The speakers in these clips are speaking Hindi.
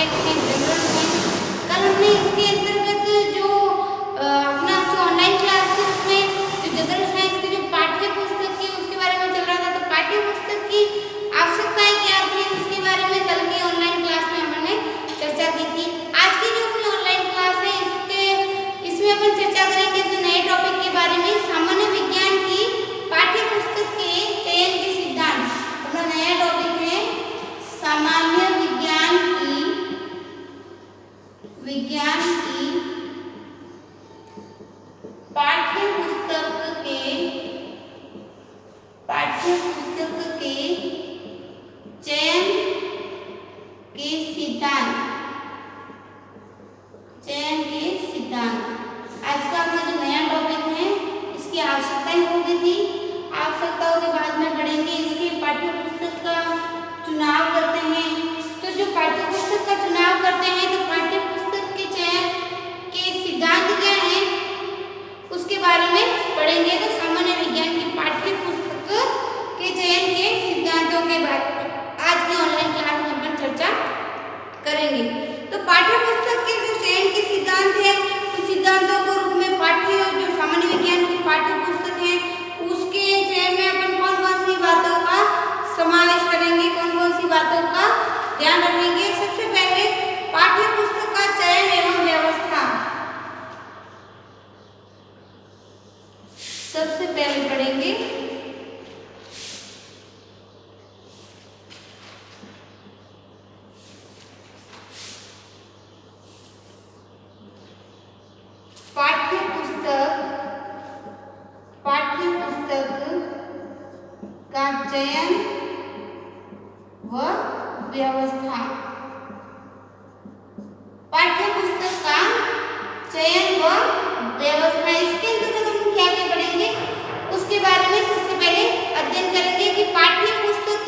सब्जेक्ट है जनरल साइंस। कल हमने इसके अंतर्गत जो अपना जो ऑनलाइन क्लास थी उसमें जो जनरल साइंस की जो पाठ्य पुस्तक थी उसके बारे में चल रहा था। तो पाठ्य पुस्तक की आवश्यकताएं क्या थी उसके बारे में कल की ऑनलाइन क्लास में हमने चर्चा की थी। आज की जो अपनी ऑनलाइन क्लास है इसमें अपन चर्चा करेंगे अपने नए टॉपिक के बारे में, सामान्य विज्ञान की पाठ्य पुस्तक के चयन के सिद्धांत। अपना नया टॉपिक है सामान्य विज्ञान की पाठ्य पुस्तक के चयन के सिद्धांत। आज का अपना जो नया टॉपिक है इसकी आवश्यकताएं हो गई थी। आवश्यकताओं के बाद में पढ़ेंगे इसके पाठ्य पुस्तक का चुनाव करते हैं। तो जो पाठ्य पुस्तक का चुनाव करते हैं तो पाठ्य पुस्तक के चयन के सिद्धांत क्या है उसके बारे में पढ़ेंगे। तो सामान्य विज्ञान की पाठ्य पुस्तक के चयन के सिद्धांतों के बाद आज की ऑनलाइन क्लास में अपन चर्चा करेंगे। तो पाठ्य पुस्तक के जो चयन के सिद्धांत है उस सिद्धांतों को रूप में पाठ्य जो सामान्य विज्ञान की पाठ्य पुस्तक है उसके चयन में अपन कौन कौन सी बातों का समावेश करेंगे, कौन कौन सी बातों का ध्यान रखेंगे। सबसे पहले पाठ्य पुस्तक का चयन एवं व्यवस्था। सबसे पहले पढ़ेंगे पाठ्य पुस्तक का चयन व व्यवस्था। पाठ्य पुस्तक का चयन व व्यवस्था इसके अंतर्गत हम क्या क्या पढ़ेंगे उसके बारे में सबसे पहले अध्ययन करेंगे कि पाठ्य पुस्तक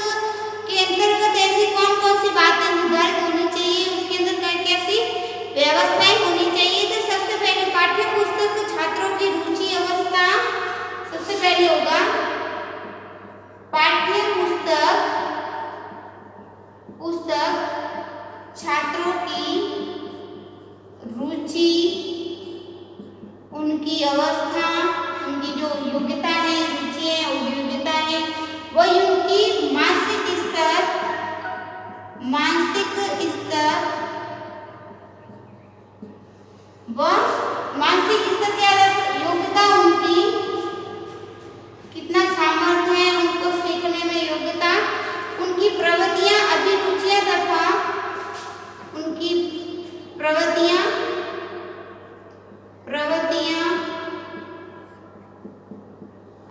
के अंतर्गत ऐसी कौन कौन सी बातें निर्धारित होनी चाहिए, उसके अंदर कैसी व्यवस्थाएं होनी चाहिए। तो सबसे पहले पाठ्य पुस्तक छात्रों की रुचि अवस्था सबसे पहले होगा। पाठ्य पुस्तक छात्रों की रुचि, उनकी अवस्था, उनकी जो योग्यता है, रुचि है और योग्यता है वह उनकी मानसिक स्तर के आधार योग्यता, उनकी कितना सामर्थ्य है उनको सीखने में योग्यता, उनकी प्रवृत्तियां, अभिरुचियां तथा उनकी प्रवृत्तियां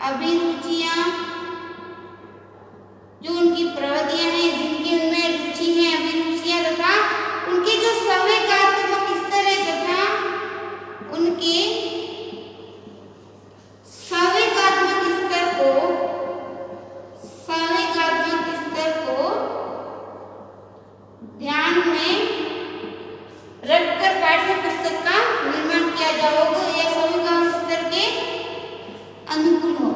अभिरुचियां, जो उनकी प्रवृत्तियां हैं, जिनकी उनमें रुचि है, अभिरुचियां तथा उनके जो संवेगात्मक स्तर है तथा उनके संवेगात्मक स्तर को ध्यान में रखकर पाठ्य पुस्तक का निर्माण किया जाएगा या संवेगात्मक स्तर के अनुकूल हो।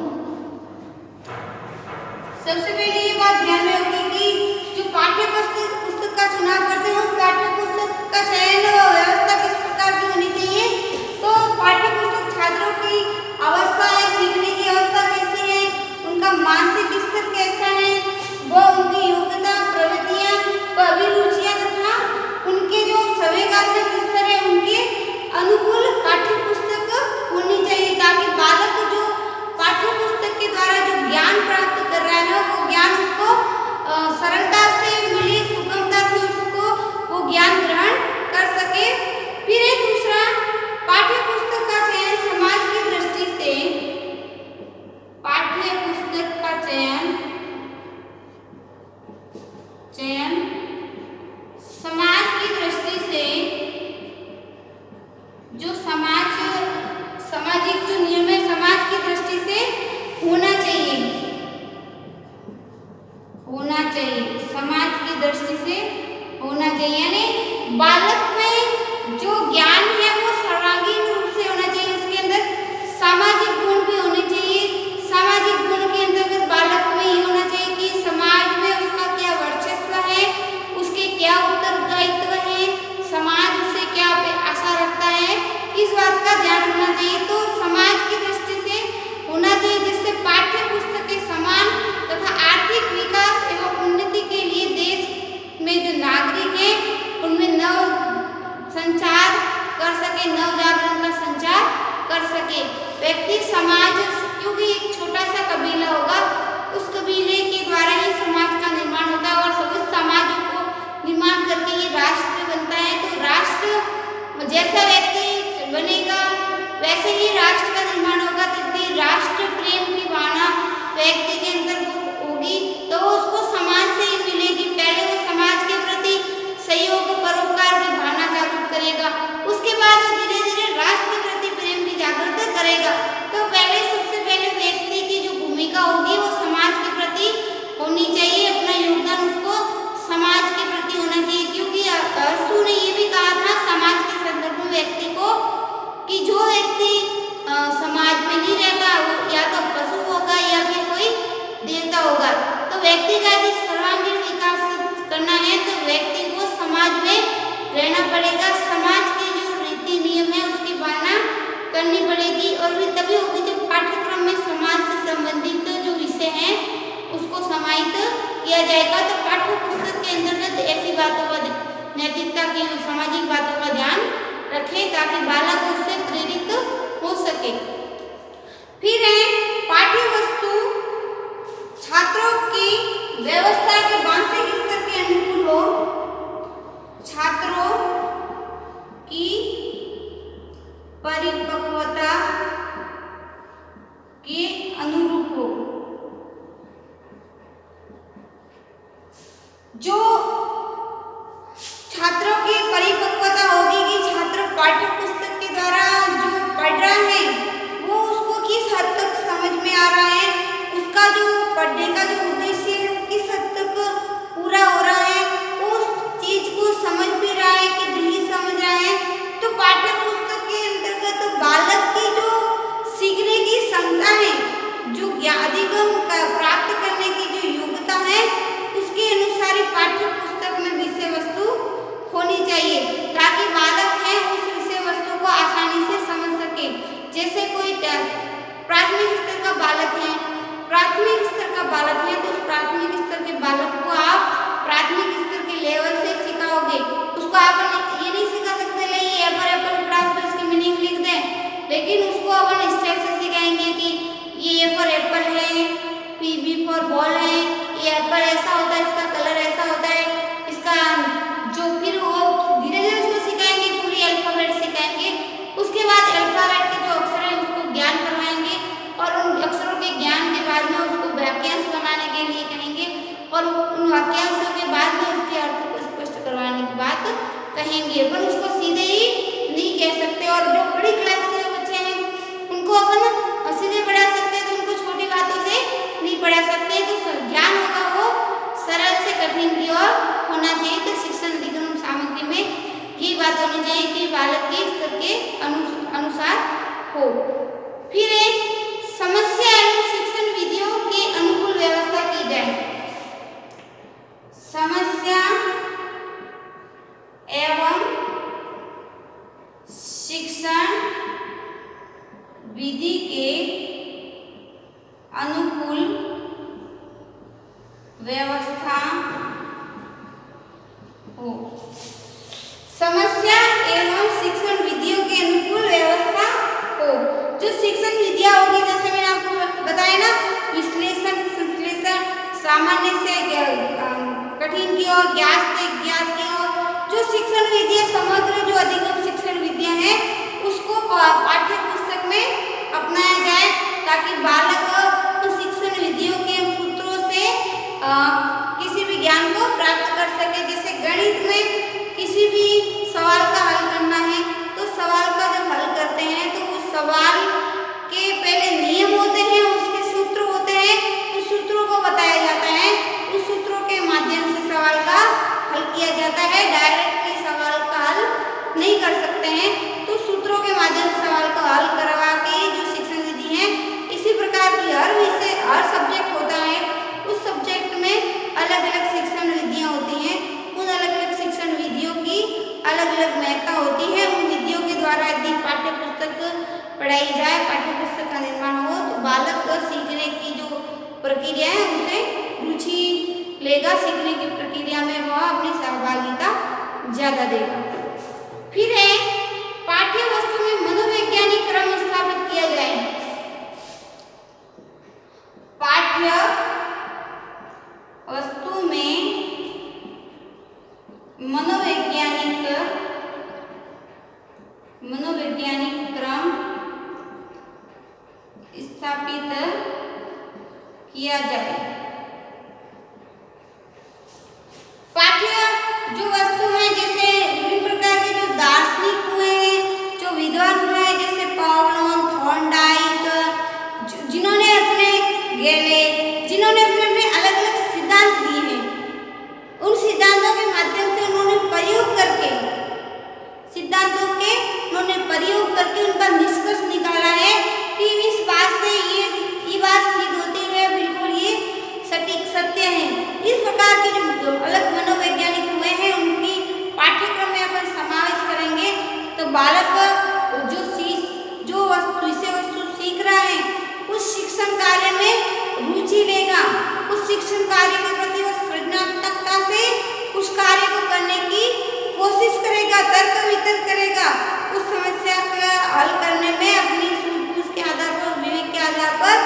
रहना पड़ेगा, समाज के जो रीति नियम है उसकी पालना करनी पड़ेगी। और भी तभी होगी जब पाठ्यक्रम में समाज से संबंधित जो विषय हैं उसको समाहित किया जाएगा। तो पाठ्य पुस्तक के अंतर्गत ऐसी बातों का, नैतिकता की, सामाजिक बातों का ध्यान रखें ताकि बालक उससे प्रेरित हो सके। फिर है पाठ्य वस्तु छात्रों की व्यवस्था के मानसिक स्तर के अनुकूल हो, छात्रों की परिपक्वता के अनुरूप हो। जो छात्रों की परिपक्वता होगी कि छात्र पाठ्य पुस्तक के द्वारा जो पढ़ रहा है वो उसको किस हद तक समझ में आ रहा है, उसका जो पढ़ने का जो उद्देश्य है वो किस हद तक पूरा हो रहा है, उस चीज को समझ भी रहा है कि नहीं समझ रहा है। तो पाठ्य पुस्तक के अंतर्गत बालक की जो सीखने की क्षमता है, जो अधिगम प्राप्त करने की जो योग्यता है, उसके अनुसार ही पाठ्य पुस्तक में विषय वस्तु होनी चाहिए ताकि बालक है उस विषय वस्तु को आसानी से समझ सके। जैसे कोई प्राथमिक स्तर का बालक है, प्राथमिक स्तर का बालक है, तो उस प्राथमिक स्तर के बालक को आप प्राथमिक स्तर के लेवल से सिखाओगे। उसको आप ये नहीं सिखा सकते ले ये एप्पल पढ़ा तो इसकी मीनिंग लिख दें, लेकिन उसको अपन स्टेप से सिखाएंगे कि ये ए फॉर एप्पल है, बी फॉर बॉल है, ये एप्पल ऐसा होता है, इसका कलर ऐसा होता है, इसका जो फिर वो धीरे धीरे उसको सिखाएंगे, पूरी अल्फाबेट सिखाएंगे। उसके बाद अल्फाबेट के जो अक्षर है उसको ज्ञान करवाएंगे और उन अक्षरों के ज्ञान के बाद में उसको वाक्यांश बनाने के लिए कहेंगे और उन वाक्यांशों के बाद में उसके अर्थ को स्पष्ट करवाने की बात कहेंगे। अपन उसको सीधे ही नहीं कह सकते। और जो बड़ी क्लास के बच्चे हैं उनको अपन सीधे पढ़ा सकते हैं, तो उनको छोटी बातों से नहीं पढ़ा सकते। तो ज्ञान होगा वो सरल से कठिन की ओर होना चाहिए। तो शिक्षण अधिगम सामग्री में ये बात होनी चाहिए कि बालक के स्तर के अनुसार हो। फिर एक समस्या एवं शिक्षण विधियों के अनुकूल व्यवस्था की जाए। समस्या एवं शिक्षण विधि के अनुकूल व्यवस्था हो। समस्या एवं शिक्षण विधियों के अनुकूल व्यवस्था हो। जो शिक्षण विधियां होगी, जैसे मैंने आपको बताया ना, विश्लेषण, संश्लेषण, सामान्य से कठिन की ओर, ज्ञात से ज्ञात की ओर, जो शिक्षण विधियां, समग्र जो अधिगम शिक्षण विधियां हैं उसको पाठ्य पुस्तक में अपनाया जाए ताकि बालक उन शिक्षण विधियों के सूत्रों से किसी भी ज्ञान को प्राप्त कर सके। जैसे गणित में किसी भी सवाल का हल करना है तो सवाल का जब हल करते हैं तो उस सवाल के पहले नियम होते हैं, उसके सूत्र होते हैं, उस सूत्रों को बताया जाता है, उस सूत्रों के माध्यम से सवाल का हल किया जाता है। डायरेक्टली सवाल का हल नहीं कर सकते हैं, तो सूत्रों के माध्यम से सवाल का हल करवा के जो शिक्षण विधि है, इसी प्रकार की हर विषय, हर सब्जेक्ट होता है, उस सब्जेक्ट में अलग अलग शिक्षण विधियां होती हैं। उन अलग अलग शिक्षण विधियों की अलग अलग महत्ता होती है। उन विधियों के द्वारा यदि पाठ्य पुस्तक पढ़ाई जाए, पाठ्य पुस्तक का निर्माण हो, तो बालक को सीखने की जो प्रक्रिया है उसे रुचि लेगा, सीखने की प्रक्रिया में वह अपनी सहभागिता ज्यादा देगा। फिर है पाठ्य वस्तु में मनोवैज्ञानिक क्रम स्थापित किया जाए। पाठ्य वस्तु में मनोवैज्ञानिक क्रम स्थापित किया जाए। पाठ्य जो वस्तु है, जैसे विभिन्न प्रकार के जो दार्शनिक हुए हैं, जो विद्वान हुए हैं, जैसे पावलोव, थॉर्नडाइक, जिन्होंने अपने अपने अलग अलग सिद्धांत दिए हैं, उन सिद्धांतों के माध्यम से उन्होंने प्रयोग करके उनका निष्कर्ष निकाला है कि इस बात से ये बात सिद्ध होती है, बिल्कुल ये सटीक सत्य है। इस प्रकार के जो अलग मनोवैज्ञानिक हुए हैं उनकी शिक्षण कार्य के प्रति वो सृजनात्मकता से उस कार्य को करने की कोशिश करेगा, तर्क वितर्क करेगा, उस समस्या का हल करने में अपनी सूझबूझ के आधार पर, विवेक के आधार पर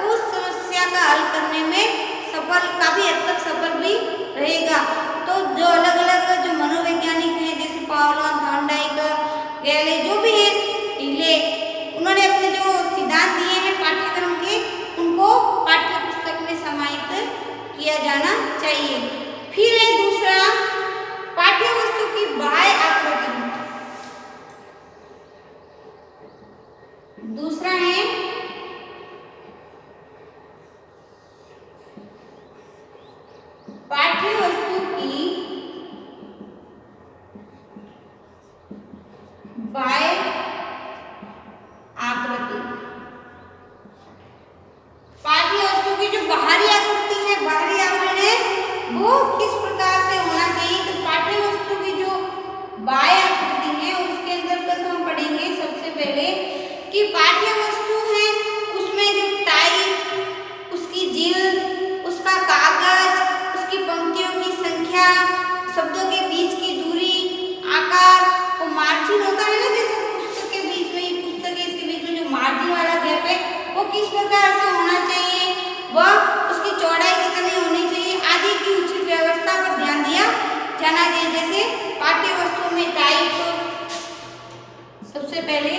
उस समस्या का हल करने में सफल, काफी हद तक सफल भी रहेगा। तो जो अलग अलग जो मनोवैज्ञानिक हैं जैसे पावलोव, थॉर्नडाइक, गैले, जो भी है हिले, उन्होंने अपने जो सिद्धांत दिए हैं पाठ्यक्रम के, उनको पाठ्य पुस्तक में समाहित किया जाना चाहिए। फिर है दूसरा, पाठ्य वस्तु की बाह्य आकृति। दूसरा है पाठ्य वस्तु की बाह्य आकृति। पाठ्य वस्तु की जो बाहरी आकृति है, बाहरी आवरण है, वो किस प्रकार से होना चाहिए। तो पाठ्य वस्तु की जो बाह्य आकृति है उसके अंतर्गत हम पढ़ेंगे सबसे पहले कि पाठ्य वस्तु है उसमें जो टाइप, उसकी जिल्द, उसका कागज, उसकी पंक्तियों की संख्या, शब्दों के बीच की दूरी, आकार, वो मार्जिन होता है ना, जैसे पुस्तक के बीच में, पुस्तक के इसके बीच में जो मार्जिन वाला गैप है वो किस प्रकार से होना चाहिए, वह उसकी चौड़ाई कितनी होनी चाहिए आदि की उचित व्यवस्था पर ध्यान दिया जाना चाहिए। जैसे पाठ्य वस्तु में टाइप, सबसे पहले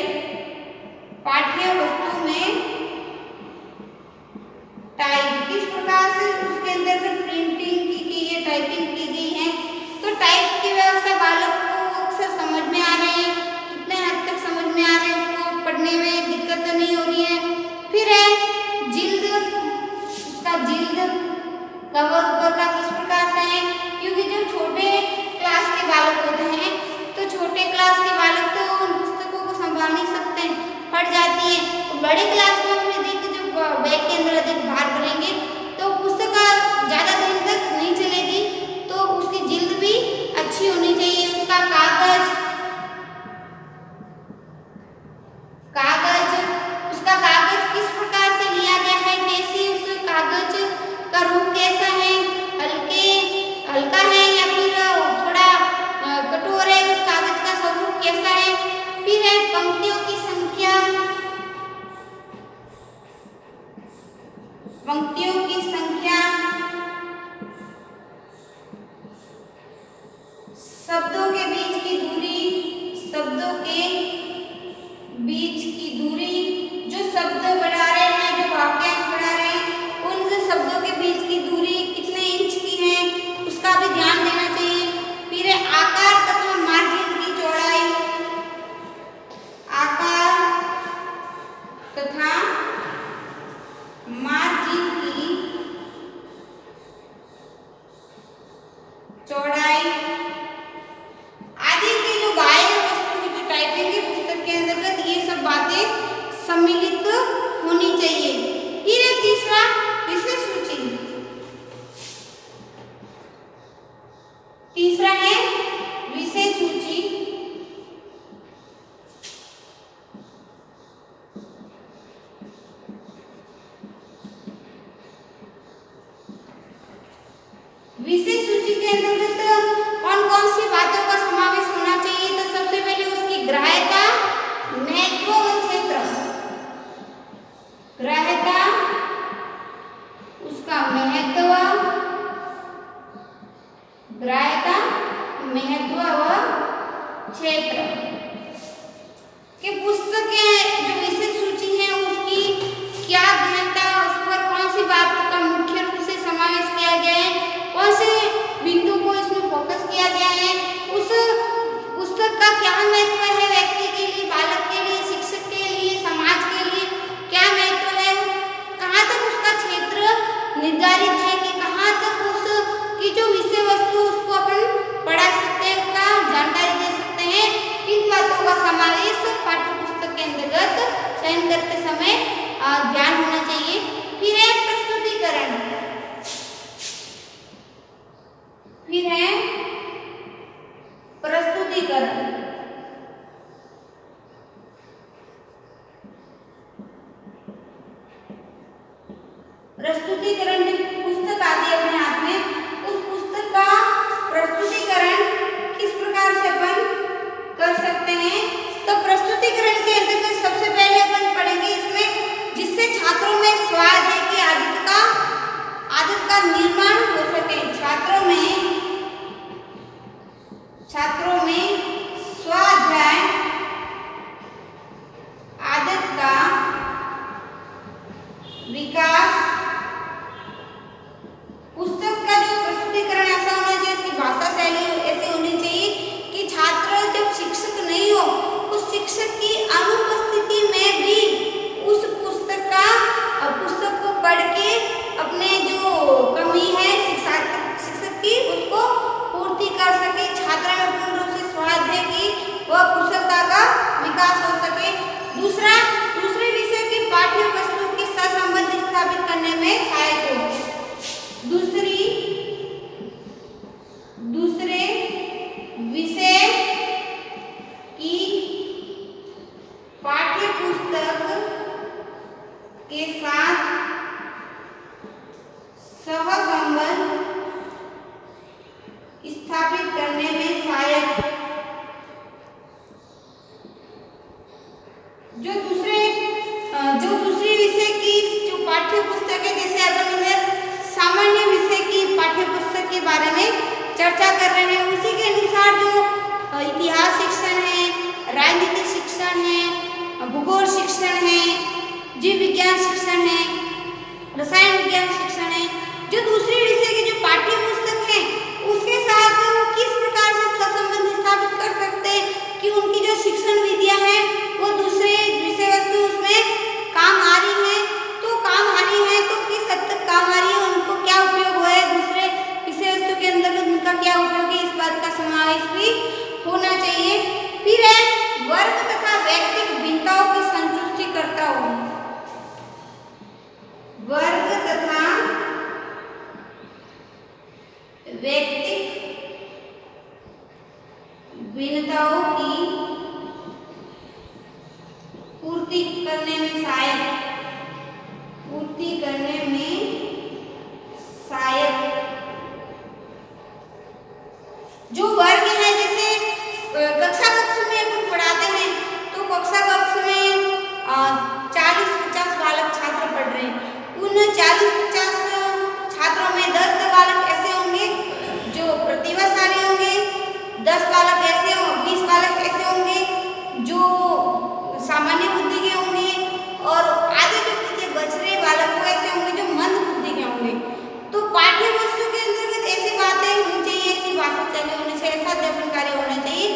पाठ्य वस्तु में टाइप किस प्रकार से उसके अंतर्गत प्रिंटिंग की गई है, टाइपिंग की गई है। तो टाइप की व्यवस्था बालक को अक्सर समझ में आ रही है, कितने हद तक समझ में आ रहे हैं, उसको पढ़ने में दिक्कत तो नहीं हो रही है। फिर है जिल्द, उसका जिल्द, कवर ऊपर का किस प्रकार से है, क्योंकि जो छोटे क्लास के बालक होते हैं तो छोटे क्लास के बालक तो उन पुस्तकों को संभाल नहीं सकते हैं, फट जाती है। तो बड़े क्लास में भी देखिए जो बैग के अंदर अधिक भार भरेंगे तो पुस्तक ज़्यादा दिन तक नहीं चलेगी, तो उसकी जिल्द भी अच्छी होनी चाहिए। उसका कागज, उसका कागज किस प्रकार से लिया गया है, कैसी उस कागज का रूप कैसा है, हल्का है या फिर थोड़ा कठोर है, उस कागज का स्वरूप कैसा है। फिर है पंक्तियों की संख्या, पंक्तियों की संख्या, शब्दों के बीच की दूरी, शब्दों के बीच की दूरी, जो शब्द बढ़ा रहे हैं, जो वाक्यांश बढ़ा रहे हैं, उन शब्दों के बीच की दूरी कितने इंच की है उसका भी ध्यान देना चाहिए। फिर है आकार तथा मार्जिन की चौड़ाई, आकार तथा मार्जिन की चौड़ाई आदि की जो बाह्य वस्तु की जो टाइपिंग है पुस्तक के अंतर्गत, ये सब बातें सम्मिलित होनी चाहिए। फिर है तीसरा विषय सूची। तीसरा है विषय सूची। विषय सूची के अंतर्गत कौन कौन सी बातों का समावेश होना चाहिए। तो सबसे पहले उसकी ग्राह्यता, महत्व और क्षेत्र। ग्राह्यता, उसका महत्व, ग्राह्यता, महत्व व क्षेत्र के पुस्तक के जो विषय सूची है उसकी क्या गहनता, उस पर कौन सी बात का मुख्य रूप से समावेश किया गया है, कौन से बिंदु को इसमें फोकस किया गया है, उस पुस्तक का क्या महत्व है व्यक्ति के लिए, बालक के लिए, शिक्षक के लिए, समाज के लिए क्या महत्व है, कहाँ तक उसका क्षेत्र निर्धारित है कि कहाँ तक उस की जो विषय वस्तु उसको अपन पढ़ा सकते हैं, उसका जानकारी दे सकते हैं। इन बातों का समावेश पाठ्य पुस्तक के अंतर्गत चयन करते समय ज्ञान होना चाहिए। फिर है प्रस्तुतिकरण। फिर है प्रस्तुतिकरण। प्रस्तुतिकरण पुस्तक आदि में स्वाध्याय की आदत का निर्माण हो सके। छात्रों में स्वाध्याय आदत का विकास। पुस्तक का जो प्रस्तुतिकरण ऐसा होना चाहिए, इसकी भाषा शैली ऐसे होनी चाहिए कि छात्र जब शिक्षक नहीं हो, उस शिक्षक की अनुपस्थिति में भी उस पुस्तक को पढ़ के अपने जो कमी है शिक्षक की उसको पूर्ति कर सके। छात्र में पूर्ण रूप से स्वाध्याय की व कुशलता का विकास हो सके। दूसरे विषय की पाठ्य वस्तु के सहसंबंध स्थापित करने में सहायक हो। दूसरे विषय की पाठ्य पुस्तक के साथ सहसंबंध स्थापित करने में सहायक। जो दूसरी विषय की जो पाठ्य पुस्तक है, जैसे अपन इधर सामान्य विषय की पाठ्य पुस्तक के बारे में चर्चा कर रहे हैं, उसी के अनुसार जो इतिहास शिक्षण है, राजनीतिक शिक्षण है, भूगोल शिक्षण है, जीव विज्ञान शिक्षण है, रसायन विज्ञान शिक्षण है, जो दूसरी विषय की जो पाठ्य पुस्तक है उसके साथ वो किस प्रकार से सहसंबंध स्थापित कर सकते हैं कि उनकी जो शिक्षण विधियां हैं वो दूसरे विषय वस्तु उसमें काम आ रही है, तो किस हद तक काम आ रही है, उनको क्या उपयोग हुआ है, दूसरे विषय वस्तु के अंतर्गत उनका क्या उपयोग है, इस बात का समावेश भी होना चाहिए। फिर है वर्ग तथा व्यक्तिगत भिन्नताओं की संतुष्टि करता हो। वर्ग तथा व्यक्तिगत भिन्नताओं की पूर्ति करने में सहायक। जो वर्ग है, जैसे कक्षा में अपन पढ़ाते हैं तो कक्षा में 40-50 बालक छात्र पढ़ रहे हैं। उन 40-50 छात्रों में 10 बालक ऐसे होंगे जो प्रतिभाशाली होंगे, 10 बालक ऐसे 20 बालक ऐसे होंगे जो सामान्य बुद्धि के होंगे, और आधे जो बच रहे बालक वो ऐसे होंगे जो मंद बुद्धि के होंगे। तो पाठ्य वस्तु के अंतर्गत ऐसी बातें होनी चाहिए, ऐसी भाषा शैली होनी चाहिए, ऐसा अध्यापन कार्य होना चाहिए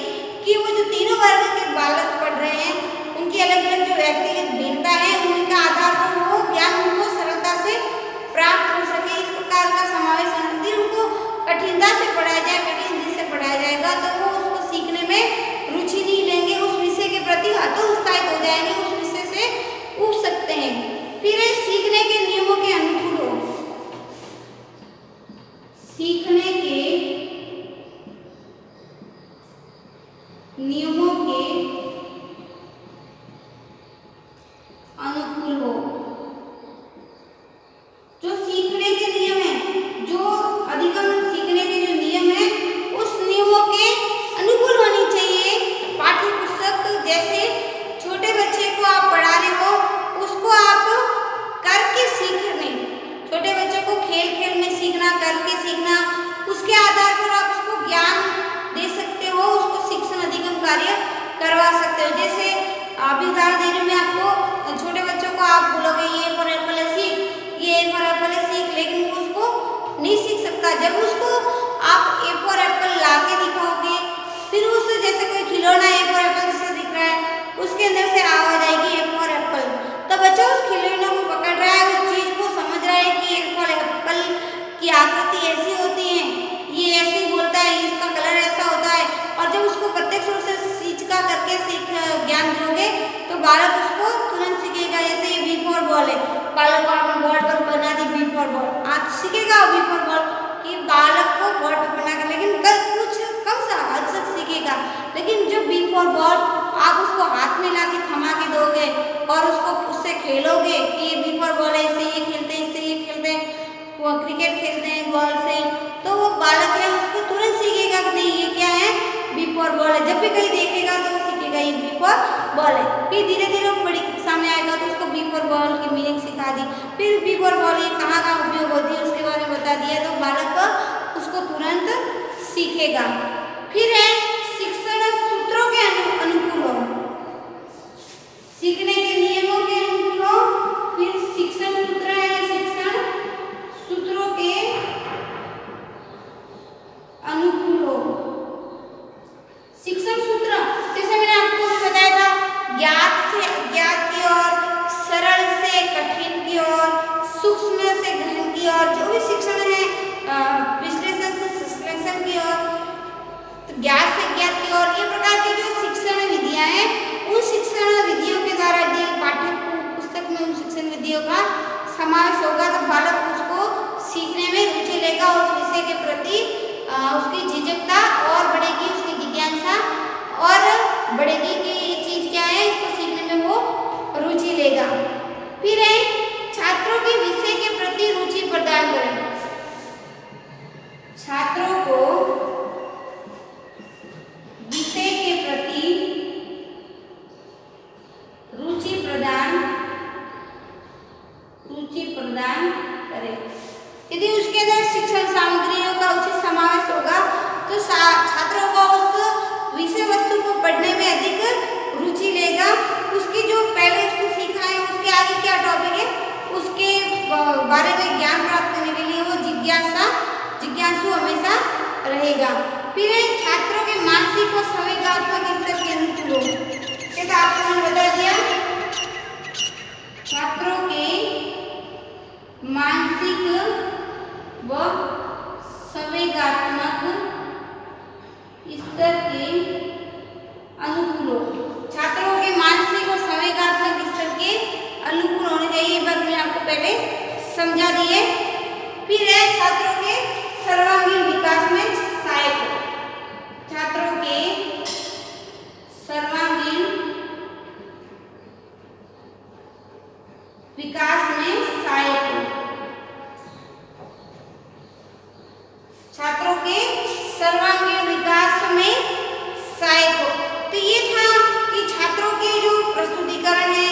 कि वो जो तीनों वर्ग के बालक पढ़ रहे हैं उनकी अलग अलग जो व्यक्तिगत भिन्नता है उनका आधार पर वो ज्ञान उनको सरलता से प्राप्त हो सके। इस प्रकार का समावेश होना चाहिए। उनको कठिनता से पढ़ाया जाए, कठिन हिंदी से पढ़ाया जाएगा तो वो उसको सीखने में रुचि नहीं लेंगे, उस विषय के प्रति हतोत्साहित हो जाएंगे, उस विषय से उब सकते हैं। फिर सीखने के नियमों के अनुकूल हो। सीखने के नियमों के अनुकूल हो। जो सीखने के नियम है, जो अधिगम सीखने के जो नियम है उस नियमों के अनुकूल होनी चाहिए पाठ्य पुस्तक। जैसे छोटे बच्चे को आप पढ़ा रहे हो, उसको आप करके सीखने, छोटे बच्चे को खेल में सीखना, करके सीखना, उसके आधार पर आप उसको ज्ञान दे सकते हो, उसको शिक्षण अधिगम कार्य करवा सकते हो। जैसे अभी उदाहरण दे रही हूँ मैं आपको, छोटे बच्चों को आप बोलोगे ये फॉर एप्पल है सीख, ये ए फॉर एप्पल है सीख, लेकिन वो उसको नहीं सीख सकता। जब उसको आप ए फॉर एप्पल ला के दिखाओगे, फिर उस जैसे कोई खिलौना ए फॉर एप्पल जैसे दिख रहा है, उसके अंदर से आवाज आएगी ए फॉर एप्पल, तब बच्चा उस खिलौने को पकड़ रहा है, उस चीज को समझ रहा है कि ए फॉर एप्पल की आकृति ऐसी होती है, ये ऐसे ही बोलता है, इसका कलर ऐसा होता है। और जब उसको प्रत्यक्ष रूप से सीखा करके ज्ञान दोगे तो बालक उसको तुरंत सीखेगा। जैसे ये बी फॉर बॉल है, बालक को आपने बोर्ड पर बना दी बी फॉर बॉल, आज सीखेगा बी फॉर बॉल कि बालक को बोर्ड पर बना कर, लेकिन कुछ कम सा हद तक सीखेगा। लेकिन जब बी फॉर बॉल आप उसको हाथ में ला के थमा के दोगे और उसको उससे खेलोगे कि ये बी फॉर बॉल है, इससे ये खेलते हैं, इससे ये खेलते हैं, वो क्रिकेट खेलते हैं बॉल से, तो वो बालक है उसको तुरंत सीखेगा कि नहीं ये क्या है, बी फॉर बॉल है। जब भी कहीं देखेगा तो वो सीखेगा ये बी फॉर बॉल है। फिर धीरे धीरे वो बड़ी सामने आएगा तो उसको बी फॉर बॉल की मीनिंग सिखा दी, बता दिया तो बालक उसको तुरंत सीखेगा। फिर है शिक्षण सूत्रों के अनुकूल हो, सीखने के नियमों के अनुकूल हो। फिर शिक्षण सूत्र है, शिक्षण सूत्रों के अनुकूल हो। शिक्षण सूत्र जैसे मैंने आपको बताया था, ज्ञात से अज्ञात की ओर, सरल से कठिन की ओर, सूक्ष्म से गहन की ओर, जो भी शिक्षण है विश्लेषण से संश्लेषण की ओर, तो ज्ञात से अज्ञात की ओर, ये प्रकार की जो शिक्षण विधियां हैं उन शिक्षण विधियों के द्वारा यदि पाठ्य पुस्तक में उन शिक्षण विधियों का समावेश होगा तो बालक उसको सीखने में रुचि लेगा और उस विषय के प्रति उसकी झिझकता और बढ़ेगी, उसकी जिज्ञासा और बढ़ेगी कि ये चीज क्या है, इसको सीखने में वो रुचि लेगा। फिर है छात्रों के विषय के प्रति रुचि प्रदान करें, छात्रों को विषय के प्रति रुचि प्रदान करें। यदि उसके अंदर शिक्षण सामग्रियों का उचित समावेश होगा तो छात्रों को उस विषय वस्तु को पढ़ने में अधिक रुचि लेगा। उसकी जो पहले उसको सीखा है उसके आगे क्या टॉपिक है उसके बारे में ज्ञान प्राप्त करने के लिए वो जिज्ञासु हमेशा रहेगा। फिर छात्रों के मानसिक और संवेदनात्मक स्तर के अनुकूल हो, जैसा आपको मैंने बता दिया, छात्रों के मानसिक व संवेदनात्मक स्तर के अनुकूल हो। छात्रों के मानसिक और संवेदनात्मक स्तर के अनुकूल होने चाहिए, ये बात मैंने आपको पहले समझा दी है। फिर है छात्रों के सर्वांगीण विकास में सहायक हो, छात्रों के सर्वांगीण विकास में सहायक हो, छात्रों के सर्वांगीण विकास में सहायक हो। तो ये था कि छात्रों के जो प्रस्तुतिकरण है,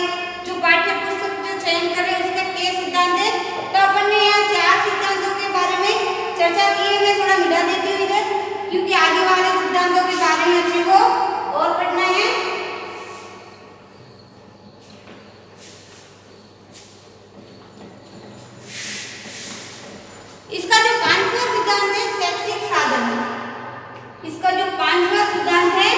जो पाठ्य पुस्तक जो चयन करें उसका क्या सिद्धांत है, तो अपन ने यहाँ 4 सिद्धांतों के बारे में चर्चा की है। मैं थोड़ा मिटा देती हूँ इधर, क्योंकि आगे वाले सिद्धांतों के बारे में अपने को और पढ़ना है। इसका जो 5वां सिद्धांत है शैक्षिक साधन, इसका जो 5वां सिद्धांत है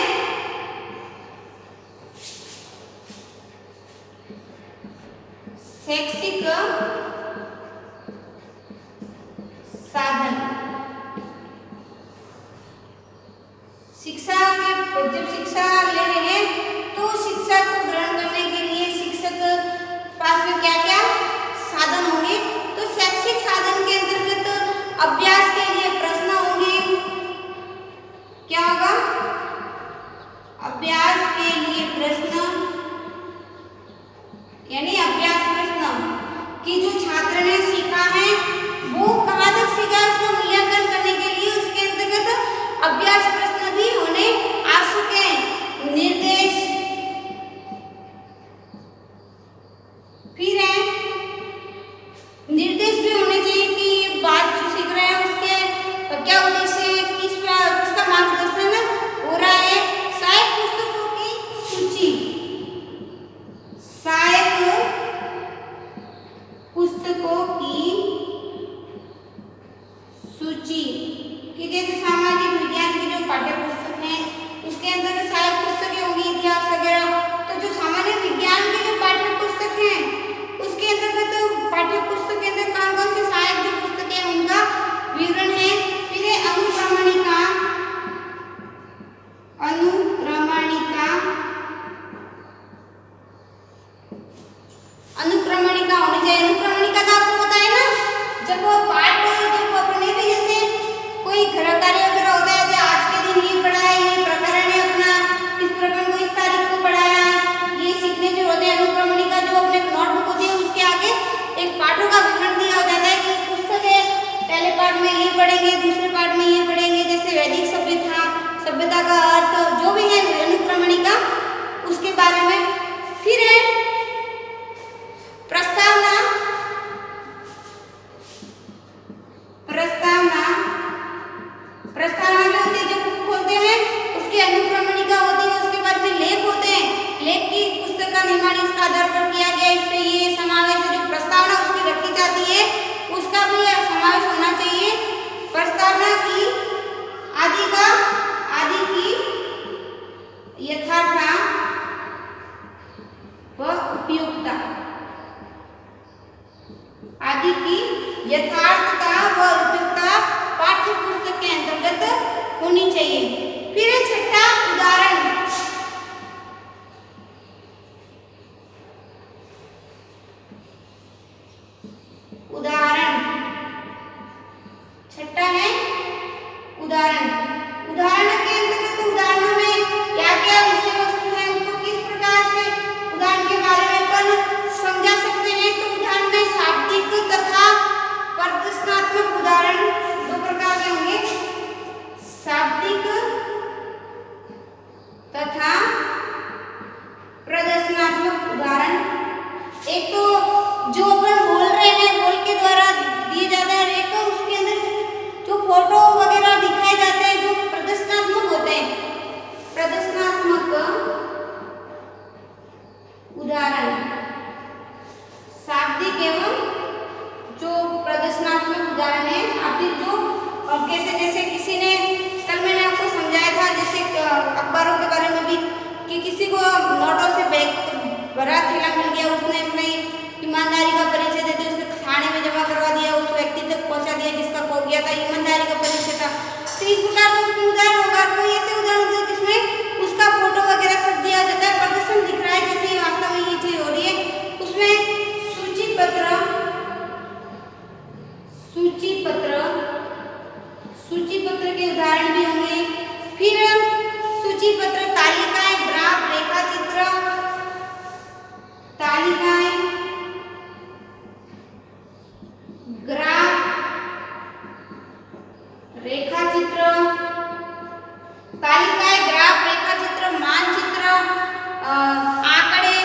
शैक्षिक साधन। शिक्षा के जब शिक्षा ले रहे हैं तो शिक्षा को ग्रहण करने के लिए शिक्षक पास में क्या क्या साधन होंगे, तो शैक्षिक साधन के अंतर्गत अभ्यास के लिए प्रश्न होंगे, क्या होगा, अभ्यास के लिए प्रश्न, यानी अभ्यास प्रश्न कि जो छात्र ने सीखा है वो कहाँ तक सीखा है उसका मूल्यांकन करने के लिए उसके अंतर्गत अभ्यास प्रश्न भी होने आवश्यक है। निर्देश, फिर है निर्देश भी होने चाहिए कि ये बात जो सीख रहे हैं उसके क्या उद्देश्य है, किसका मार्गदर्शन हो रहा है। सहायक पुस्तकों की सूची, सहायक पुस्तकों की सूची कि जैसे सामाजिक विज्ञान की जो पाठ्य पुस्तक है उसके अंदर सहायक पुस्तकें होंगी, इतिहास वगैरह। तो जो सामान्य विज्ञान की जो पाठ्य पुस्तक है उसके अंतर्गत तो पाठ्य पुस्तक के अंदर कौन कौन से सहायक जो पुस्तकें हैं उनका विवरण है। फिर अनुक्रमणिका, अनुक्रमणिका होनी चाहिए। अनुक्रमणिका तो आपको पता है ना, जब वो पाठ जब वो अपने भी जैसे की यथार्थता व उपयुक्तता पाठ्य पुस्तक के अंतर्गत होनी चाहिए। फिर है छठा उदाहरण। उदाहरण छठा है उदाहरण। उदाहरण के अंतर्गत उदाहरणों में क्या क्या विषय वस्तु है उसको किस प्रकार से उदाहरण के बारे में अपन समझा सकते हैं। तो उदाहरण में शाब्दिक तथा प्रदर्शनात्मक उदाहरण दो प्रकार के होंगे, शाब्दिक तथा प्रदर्शनात्मक उदाहरण। एक तो जो अपन बोल रहे हैं बोल के द्वारा दिए जाते हैं, एक तो उसके अंदर जो फोटो वगैरह दिखाए जाते हैं जो प्रदर्शनात्मक होते हैं। प्रदर्शनात्मक उदाहरण शाब्दिक एवं जो प्रदर्शनात्मक उदाहरण है शाब्दिक जो और कैसे जैसे किसी ने कल मैंने आपको समझाया था जैसे अखबारों के बारे में भी कि किसी को नोटों से बैग भरा थैला मिल गया, उसने अपनी ईमानदारी का परिचय देते उसने थाने में जमा करवा दिया, उस व्यक्ति तक पहुंचा दिया जिसका खो गया था, ईमानदारी का परिचय था। तो इस प्रकार का उसमें उदाहरण होगा। कोई ऐसे उदाहरण होते हैं जिसमें उसका फोटो वगैरह सब दिया जाता है, प्रदर्शन दिख रहा है जैसे वास्तव में ये चीज हो रही है। उसमें सूची पत्र के उदाहरण भी होंगे। फिर सूची पत्र, तालिकाएं, ग्राफ, रेखा चित्र, तालिकाएं, ग्राफ, रेखा चित्र, तालिकाएं, ग्राफ, रेखा चित्र, मानचित्र, आंकड़े,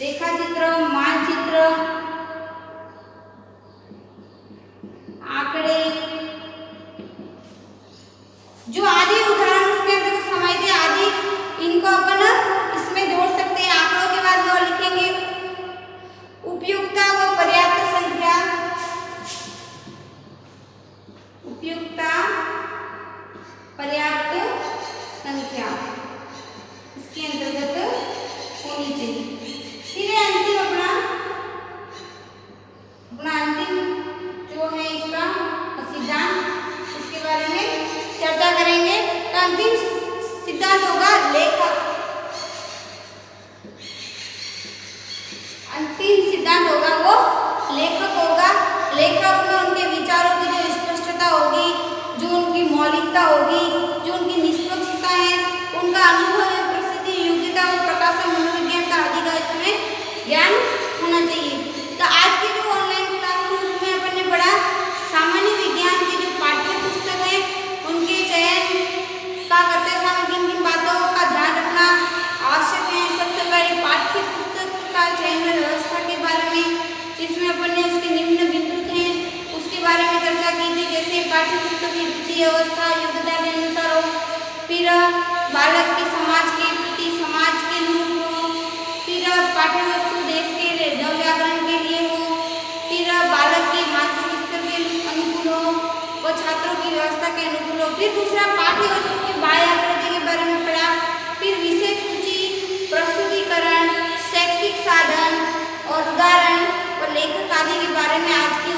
रेखा चित्र, मानचित्र, आंकड़े, जो आदि उदाहरण उसके अंदर समाहित है आदि इनको अपन इसमें जोड़ सकते हैं। आंकड़ों के बाद वो लिखेंगे उपयुक्तता व पर्याप्त संख्या, उपयुक्तता पर्याप्त संख्या इसके अंतर्गत होनी चाहिए। फिर अंतिम अपना अंतिम जो है इसका सिद्धांत, इसके बारे में चर्चा करेंगे। तो अंतिम सिद्धांत होगा लेखक। अंतिम सिद्धांत होगा वो लेखक होगा। लेखक में उनके विचारों की जो स्पष्टता होगी, जो उनकी मौलिकता होगी, जो उनकी निष्पक्षता है, उनका अनुभव, प्रसिद्धि, योग्यता और प्रकाशन, मनोविज्ञान का आदि का इसमें ज्ञान होना चाहिए। तो आज की जो ऑनलाइन क्लास थी उसमें अपन ने पढ़ा सामान्य विज्ञान की जो पाठ्य पुस्तक है उनके चयन का करते समय किन किन बातों का ध्यान रखना आवश्यक है। सबसे पहले पाठ्य पुस्तक का चयन व्यवस्था के बारे में, जिसमें अपन ने उसके निम्न बिंदु थे उसके बारे में चर्चा की थी, जैसे पाठ्य पुस्तक की रुचि, अवस्था, योग्यता के अनुसार हो, फिर बालक के समाज के प्रति समाज के अनुरूप हो, फिर पाठ्य वस्तु देश के नवजागरण के लिए हो, फिर बालक के मानसिक स्तर के अनुकूल हो व छात्रों की व्यवस्था के अनुकूल हो। फिर दूसरा पाठ्य वस्तु के बाह्य आकृति के बारे में पढ़ा। फिर विषय सूची, प्रस्तुतिकरण, शैक्षिक साधन और उदाहरण और लेखक आदि के बारे में आज की